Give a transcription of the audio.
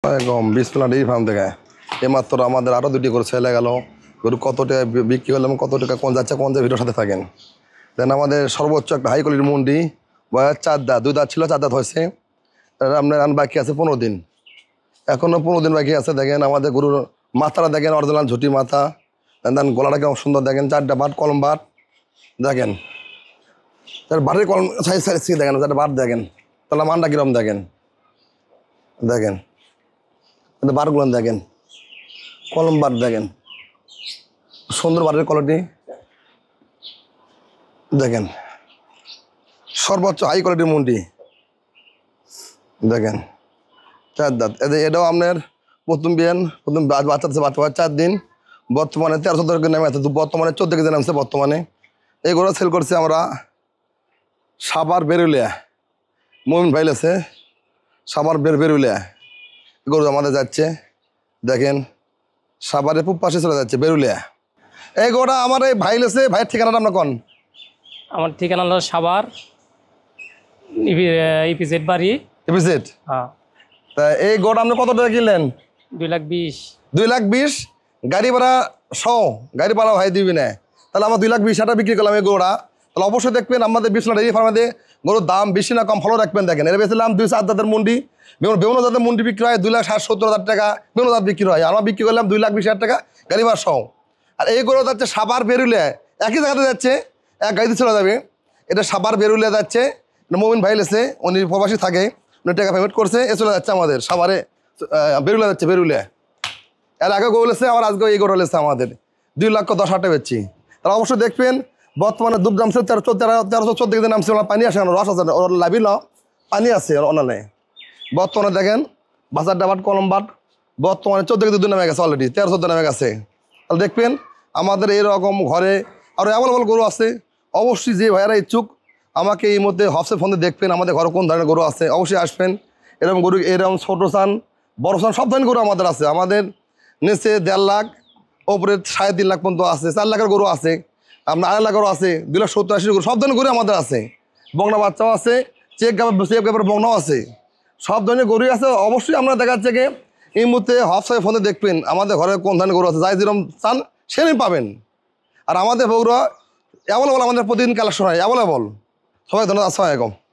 একদম বিসমিল্লাহ dairy farm থেকে এইমাত্র আমাদের আরও দুটি গরু ছেলে গেল। গরু কত টাকা বিক্রি করলাম, কত টাকা কোন যাচ্ছে কোন যে ভিডিওর সাথে থাকেন। দেন আমাদের সর্বোচ্চ একটা হাই কোয়ালিটির মুন্ডি, বয়স 4 দাঁত, 2 দাঁত ছিল 4 দাঁত হয়েছে। আপনার রান বাকি আছে 15 দিন, এখনও 15 দিন বাকি আছে। দেখেন আমাদের গরুর মাথাটা দেখেন, অরিজিনাল ঝুটি মাথা। দেন গলাটা কেমন সুন্দর দেখেন, 4টা বাট কলম বাট দেখেন, তার বাটের কলম সাইজ সাইজ দেখেন, 4টা বাট দেখেন। তাহলে মানটা কিরম দেখেন, দেখেন বারগুলো দেখেন, কলম বার দেখেন, সুন্দর বারের কোয়ালিটি দেখেন, সর্বোচ্চ হাই কোয়ালিটির মুন্ডি দেখেন। 4 দাঁত, এটাও আপনার প্রথম বিয়ান, প্রথম বাচ্চা আছে, বাচ্চা 4 দিন। বর্তমানে 13-14 কেজি নামে আছে, বর্তমানে 14 কেজি নামছে বর্তমানে। এইগুলো সেল করছে আমরা সাভার বেরুলিয়া, মমিন ভাইল আছে সাভার বেরুলিয়া। গরু আমাদের যাচ্ছে দেখেন, সাভারের পূব পাশে চলে যাচ্ছে বেরুলিয়া। এই গরুটা আমার এই ভাইল আছে, ভাইয়ের ঠিকানাটা আপনার কোন? আমার ঠিকানা হলো সাভার ইপিজেড বাড়ি। এপিসেড। হ্যাঁ, তা এই গরুটা আপনি কত টাকা কিনলেন? 2,20,000। 2,20,000 গাড়ি ভাড়া সহ, গাড়ি ভাড়া ভাই দিবি না, তাহলে আমার 2,20,000 বিক্রি করলাম এই গরুটা। তাহলে অবশ্যই দেখবেন আমাদের বিসমিল্লাহ ডেইরি ফার্মে গরুর দাম বেশি না কম ফলো রাখবেন। দেখেন এর বেছিলাম 2-4 জাতের মুন্ডি, বিভিন্ন জাতের মুন্ডি বিক্রি হয় 2,60,70,000 টাকা, বিভিন্ন জাত বিক্রি হয়। আমরা বিক্রি করলাম 2,20,000 টাকা গাড়ি ভাড়া সহ। আর এই গরু যাচ্ছে সাভার বেরুলিয়া, একই জায়গাতে যাচ্ছে, এক গাড়িতে চলে যাবে। এটা সাভার বেরুলিয়া যাচ্ছে, মমিন ভাইল আছে, উনি প্রবাসী থাকে, উনি টাকা পেমেন্ট করছে, এ চলে যাচ্ছে আমাদের সাভারে বেরুলিয়া যাচ্ছে, বেরুলিয়া। এর আগে গোল এসে আবার আজকে এই গোল এসে আমাদের 2,10,000 টাকা বেচছি। তারা অবশ্যই দেখবেন বর্তমানে দুধ দাম ছিল 1314 কেজি নামছে, ওনার পানি আসে, রস আছে, ওর লাভি না পানি আছে ওনালে। বর্তমানে দেখেন বাজার ডাবাট কলম বাট বর্তমানে 14 কেজি দুধ নামে গেছে, অলরেডি 13-14 নামে গেছে। তাহলে দেখবেন আমাদের এইরকম ঘরে আরও অ্যাভেলেবল গরু আছে। অবশ্যই যে ভাইয়ারা ইচ্ছুক আমাকে এই মধ্যে হোয়াটসঅ্যাপ ফোনে দেখবেন আমাদের ঘরে কোন ধরনের গরু আছে, অবশ্যই আসবেন। এরকম গরু, এরকম ছোটো চান বড় চান সব ধরনের গরু আমাদের আছে। আমাদের নিচে 1.5 লাখ, ওপরে 3.5 লাখ পর্যন্ত আছে, 4 লাখের গরু আছে, আপনার 2.5 লাখেরও আছে, 2,70,000-80 গরু, সব ধরনের গরু আমাদের আছে। বংনা বাচ্চাও আছে, চেক গাপের বংনাও আছে, সব ধরনের গরুই আছে। অবশ্যই আমরা দেখাচ্ছে কি এই মুহূর্তে হোয়াটসঅ্যাপে ফোনে দেখবেন আমাদের ঘরে কোন ধরনের গরু আছে, যাই যেরকম চান সেরকম পাবেন। আর আমাদের বগুড়া অ্যাভেলেবল, আমাদের প্রতিদিন কালেকশন হয় অ্যাভেলেবল। সবাই ধন্যবাদ, আসসালামু আলাইকুম।